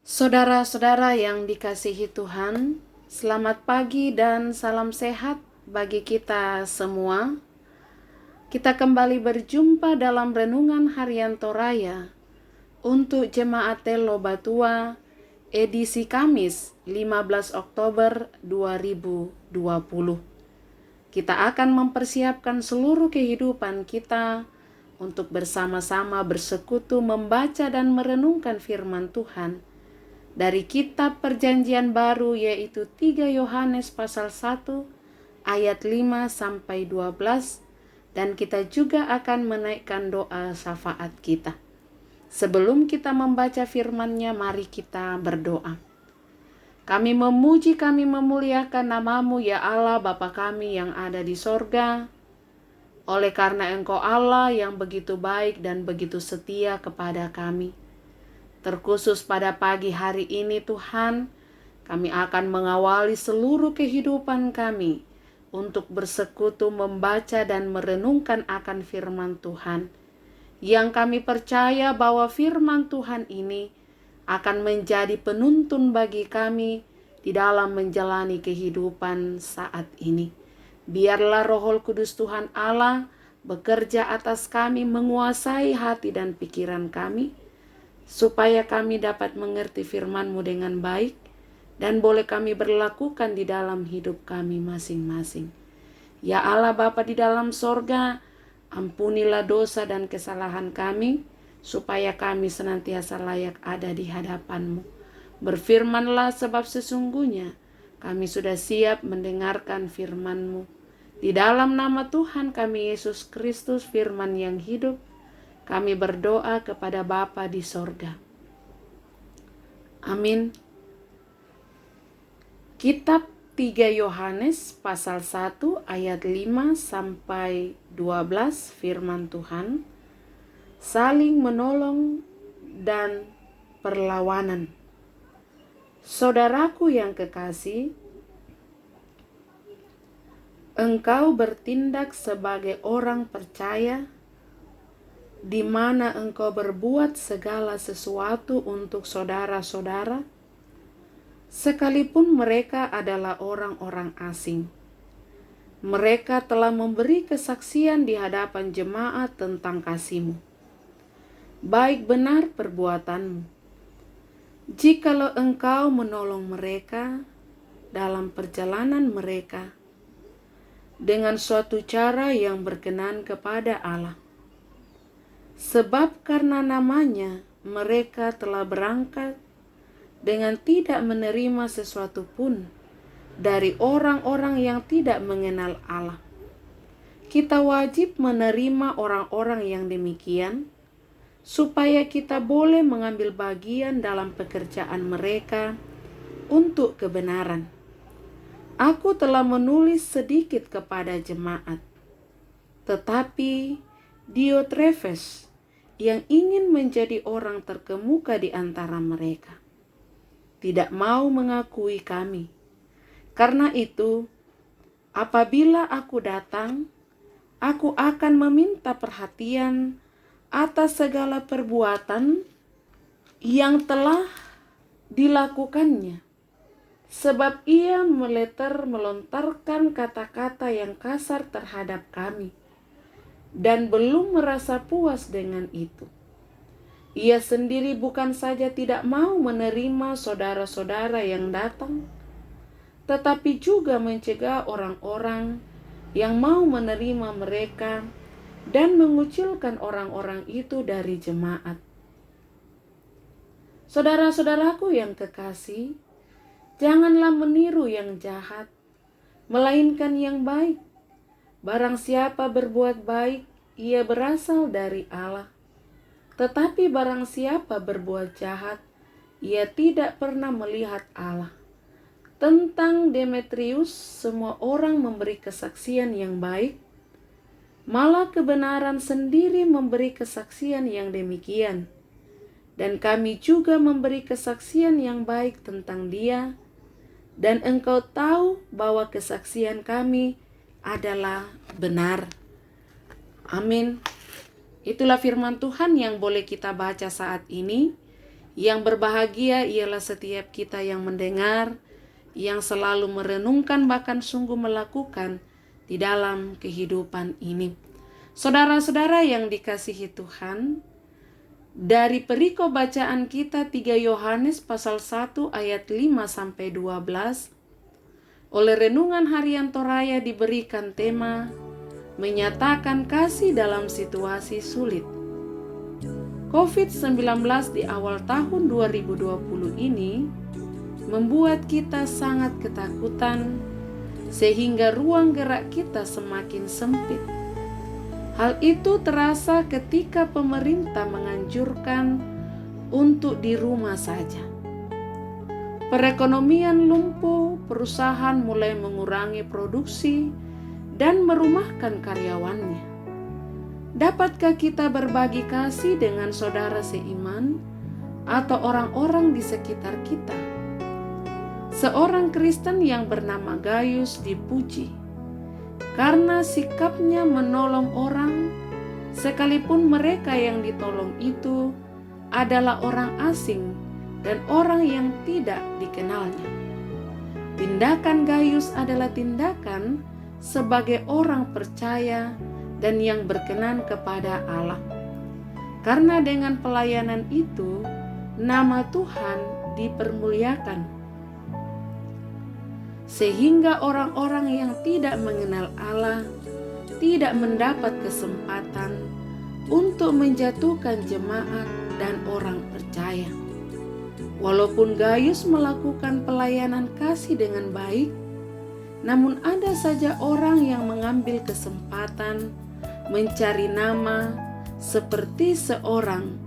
Saudara-saudara yang dikasihi Tuhan, selamat pagi dan salam sehat bagi kita semua. Kita kembali berjumpa dalam Renungan Harian Toraya untuk Jemaat Telo Batua, edisi Kamis 15 Oktober 2020. Kita akan mempersiapkan seluruh kehidupan kita untuk bersama-sama bersekutu membaca dan merenungkan firman Tuhan dari kitab Perjanjian Baru, yaitu 3 Yohanes pasal 1 ayat 5 sampai 12, dan kita juga akan menaikkan doa syafaat kita. Sebelum kita membaca firman-Nya, mari kita berdoa. Kami memuji, kami memuliakan nama-Mu ya Allah Bapa kami yang ada di sorga, oleh karena Engkau Allah yang begitu baik dan begitu setia kepada kami. Terkhusus pada pagi hari ini Tuhan, kami akan mengawali seluruh kehidupan kami untuk bersekutu membaca dan merenungkan akan firman Tuhan. Yang kami percaya bahwa firman Tuhan ini akan menjadi penuntun bagi kami di dalam menjalani kehidupan saat ini. Biarlah Roh Kudus Tuhan Allah bekerja atas kami, menguasai hati dan pikiran kami, supaya kami dapat mengerti firman-Mu dengan baik dan boleh kami berlakukan di dalam hidup kami masing-masing. Ya Allah Bapa di dalam sorga, ampunilah dosa dan kesalahan kami, supaya kami senantiasa layak ada di hadapan-Mu. Berfirmanlah, sebab sesungguhnya kami sudah siap mendengarkan firman-Mu. Di dalam nama Tuhan kami Yesus Kristus, firman yang hidup, kami berdoa kepada Bapa di sorga. Amin. Kitab 3 Yohanes pasal 1 ayat 5 sampai 12, firman Tuhan, saling menolong dan perlawanan. Saudaraku yang kekasih, engkau bertindak sebagai orang percaya, di mana engkau berbuat segala sesuatu untuk saudara-saudara, sekalipun mereka adalah orang-orang asing. Mereka telah memberi kesaksian di hadapan jemaat tentang kasih-Mu. Baik benar perbuatanmu, jikalau engkau menolong mereka dalam perjalanan mereka dengan suatu cara yang berkenan kepada Allah. Sebab karena namanya mereka telah berangkat dengan tidak menerima sesuatu pun dari orang-orang yang tidak mengenal Allah. Kita wajib menerima orang-orang yang demikian, supaya kita boleh mengambil bagian dalam pekerjaan mereka untuk kebenaran. Aku telah menulis sedikit kepada jemaat, tetapi Diotrefes yang ingin menjadi orang terkemuka di antara mereka tidak mau mengakui kami. Karena itu, apabila aku datang, aku akan meminta perhatian atas segala perbuatan yang telah dilakukannya, sebab ia melontarkan kata-kata yang kasar terhadap kami dan belum merasa puas dengan itu. Ia sendiri bukan saja tidak mau menerima saudara-saudara yang datang, tetapi juga mencegah orang-orang yang mau menerima mereka dan mengucilkan orang-orang itu dari jemaat. Saudara-saudaraku yang kekasih, janganlah meniru yang jahat, melainkan yang baik. Barang siapa berbuat baik, ia berasal dari Allah. Tetapi barang siapa berbuat jahat, ia tidak pernah melihat Allah. Tentang Demetrius, semua orang memberi kesaksian yang baik, malah kebenaran sendiri memberi kesaksian yang demikian. Dan kami juga memberi kesaksian yang baik tentang dia, dan engkau tahu bahwa kesaksian kami adalah benar. Amin. Itulah firman Tuhan yang boleh kita baca saat ini, Yang berbahagia ialah setiap kita yang mendengar, yang selalu merenungkan bahkan sungguh melakukan di dalam kehidupan ini. Saudara-saudara yang dikasihi Tuhan, dari perikop bacaan kita 3 Yohanes pasal 1 ayat 5-12, oleh renungan harian Toraya diberikan tema menyatakan kasih dalam situasi sulit. COVID-19 di awal tahun 2020 ini membuat kita sangat ketakutan sehingga ruang gerak kita semakin sempit. Hal itu terasa ketika pemerintah menganjurkan untuk di rumah saja. Perekonomian lumpuh, perusahaan mulai mengurangi produksi dan merumahkan karyawannya. Dapatkah kita berbagi kasih dengan saudara seiman atau orang-orang di sekitar kita? Seorang Kristen yang bernama Gaius dipuji karena sikapnya menolong orang, sekalipun mereka yang ditolong itu adalah orang asing dan orang yang tidak dikenalnya. Tindakan Gaius adalah tindakan sebagai orang percaya dan yang berkenan kepada Allah. Karena dengan pelayanan itu, nama Tuhan dipermuliakan. Sehingga orang-orang yang tidak mengenal Allah tidak mendapat kesempatan untuk menjatuhkan jemaat dan orang percaya. Walaupun Gaius melakukan pelayanan kasih dengan baik, namun ada saja orang yang mengambil kesempatan mencari nama seperti seorang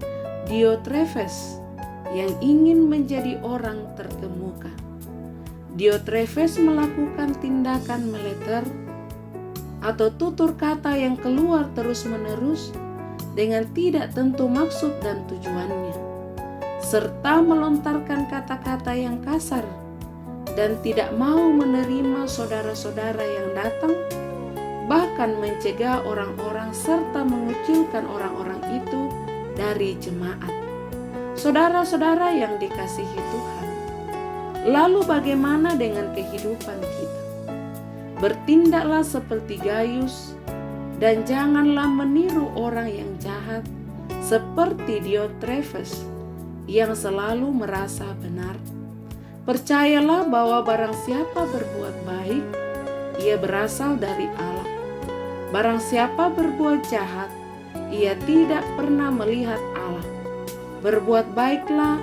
Diotrefes yang ingin menjadi orang terkemuka. Diotrefes melakukan tindakan meleter atau tutur kata yang keluar terus-menerus dengan tidak tentu maksud dan tujuannya, serta melontarkan kata-kata yang kasar dan tidak mau menerima saudara-saudara yang datang, bahkan mencegah orang-orang serta mengucilkan orang-orang itu dari jemaat. Saudara-saudara yang dikasihi Tuhan, lalu bagaimana dengan kehidupan kita? Bertindaklah seperti Gaius dan janganlah meniru orang yang jahat seperti Diotrefes yang selalu merasa benar. Percayalah bahwa barang siapa berbuat baik, ia berasal dari Allah. Barang siapa berbuat jahat, ia tidak pernah melihat Allah. Berbuat baiklah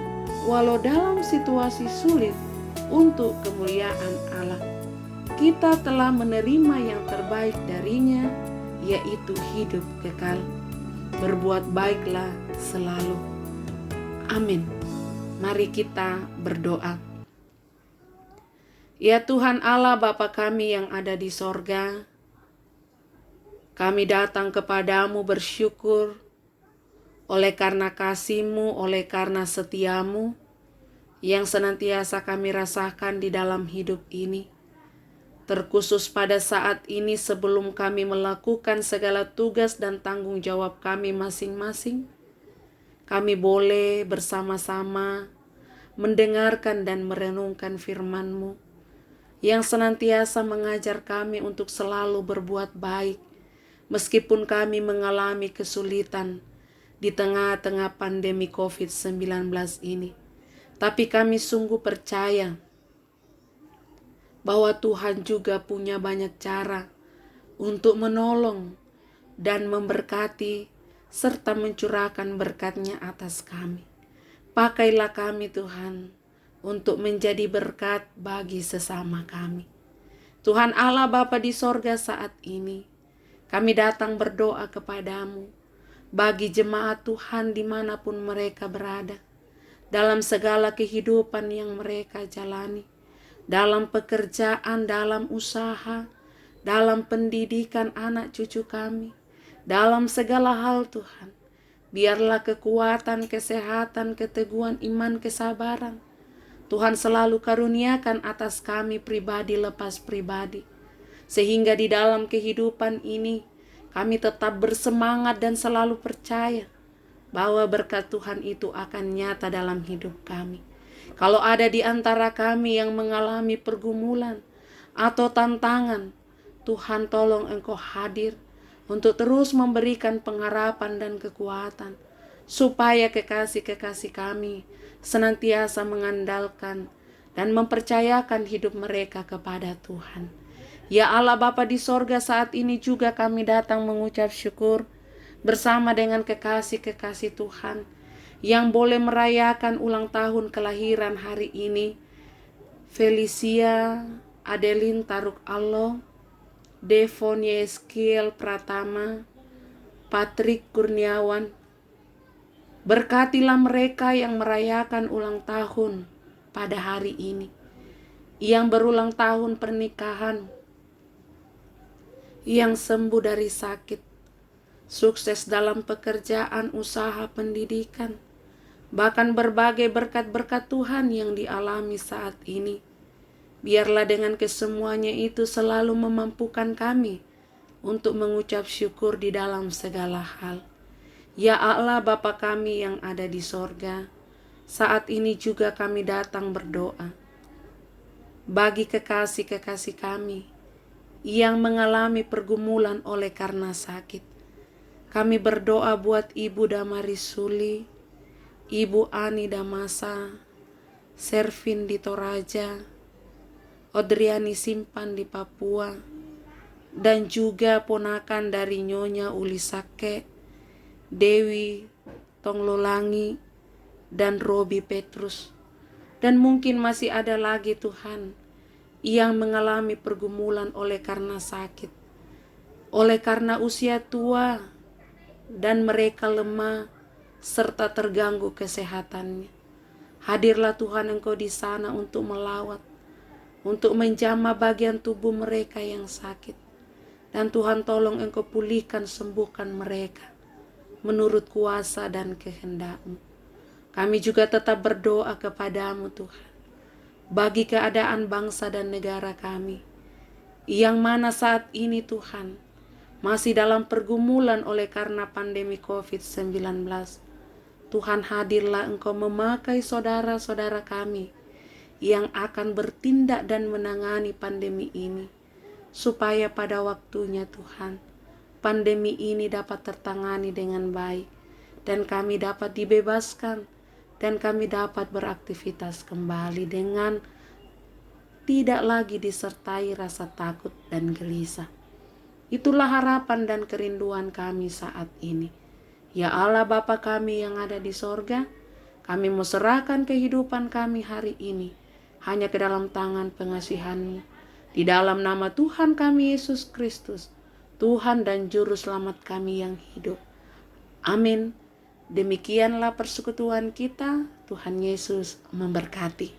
walau dalam situasi sulit untuk kemuliaan Allah. Kita telah menerima yang terbaik darinya, yaitu hidup kekal. Berbuat baiklah selalu. Amin. Mari kita berdoa. Ya Tuhan Allah Bapa kami yang ada di sorga, kami datang kepadamu bersyukur oleh karena kasih-Mu, oleh karena setia-Mu yang senantiasa kami rasakan di dalam hidup ini. Terkhusus pada saat ini sebelum kami melakukan segala tugas dan tanggung jawab kami masing-masing, kami boleh bersama-sama mendengarkan dan merenungkan firman-Mu yang senantiasa mengajar kami untuk selalu berbuat baik, meskipun kami mengalami kesulitan di tengah-tengah pandemi COVID-19 ini. Tapi kami sungguh percaya bahwa Tuhan juga punya banyak cara untuk menolong dan memberkati serta mencurahkan berkat-Nya atas kami. Pakailah kami Tuhan untuk menjadi berkat bagi sesama kami. Tuhan Allah Bapa di sorga, saat ini kami datang berdoa kepadamu bagi jemaat Tuhan dimanapun mereka berada, dalam segala kehidupan yang mereka jalani, dalam pekerjaan, dalam usaha, dalam pendidikan anak cucu kami, dalam segala hal Tuhan. Biarlah kekuatan, kesehatan, keteguhan iman, kesabaran Tuhan selalu karuniakan atas kami pribadi lepas pribadi, sehingga di dalam kehidupan ini kami tetap bersemangat dan selalu percaya bahwa berkat Tuhan itu akan nyata dalam hidup kami. Kalau ada di antara kami yang mengalami pergumulan atau tantangan, Tuhan tolong Engkau hadir untuk terus memberikan pengharapan dan kekuatan, supaya kekasih-kekasih kami senantiasa mengandalkan dan mempercayakan hidup mereka kepada Tuhan. Ya Allah Bapa di sorga, saat ini juga kami datang mengucap syukur bersama dengan kekasih-kekasih Tuhan yang boleh merayakan ulang tahun kelahiran hari ini. Felicia Adeline Taruk Allah, Devon Yeskiel Pratama, Patrick Kurniawan. Berkatilah mereka yang merayakan ulang tahun pada hari ini, yang berulang tahun pernikahan, yang sembuh dari sakit, sukses dalam pekerjaan, usaha, pendidikan, bahkan berbagai berkat-berkat Tuhan yang dialami saat ini. Biarlah dengan kesemuanya itu selalu memampukan kami untuk mengucap syukur di dalam segala hal. Ya Allah Bapa kami yang ada di sorga, saat ini juga kami datang berdoa bagi kekasih-kekasih kami yang mengalami pergumulan oleh karena sakit. Kami berdoa buat Ibu Damarisuli, Ibu Ani Damasa, Servin di Toraja, Odriani Simpan di Papua, dan juga ponakan dari Nyonya Ulisake, Dewi Tonglolangi, dan Robi Petrus. Dan mungkin masih ada lagi Tuhan yang mengalami pergumulan oleh karena sakit, oleh karena usia tua, dan mereka lemah serta terganggu kesehatannya. Hadirlah Tuhan Engkau di sana untuk melawat, untuk menjamah bagian tubuh mereka yang sakit. Dan Tuhan tolong Engkau pulihkan, sembuhkan mereka menurut kuasa dan kehendak-Mu. Kami juga tetap berdoa kepadamu Tuhan, bagi keadaan bangsa dan negara kami, yang mana saat ini Tuhan masih dalam pergumulan oleh karena pandemi COVID-19. Tuhan hadirlah Engkau memakai saudara-saudara kami yang akan bertindak dan menangani pandemi ini, supaya pada waktunya Tuhan, pandemi ini dapat tertangani dengan baik, dan kami dapat dibebaskan, dan kami dapat beraktivitas kembali dengan tidak lagi disertai rasa takut dan gelisah. Itulah harapan dan kerinduan kami saat ini. Ya Allah Bapa kami yang ada di sorga, kami mau serahkan kehidupan kami hari ini hanya ke dalam tangan pengasihan-Mu. Di dalam nama Tuhan kami Yesus Kristus, Tuhan dan Juru Selamat kami yang hidup. Amin. Demikianlah persekutuan kita. Tuhan Yesus memberkati.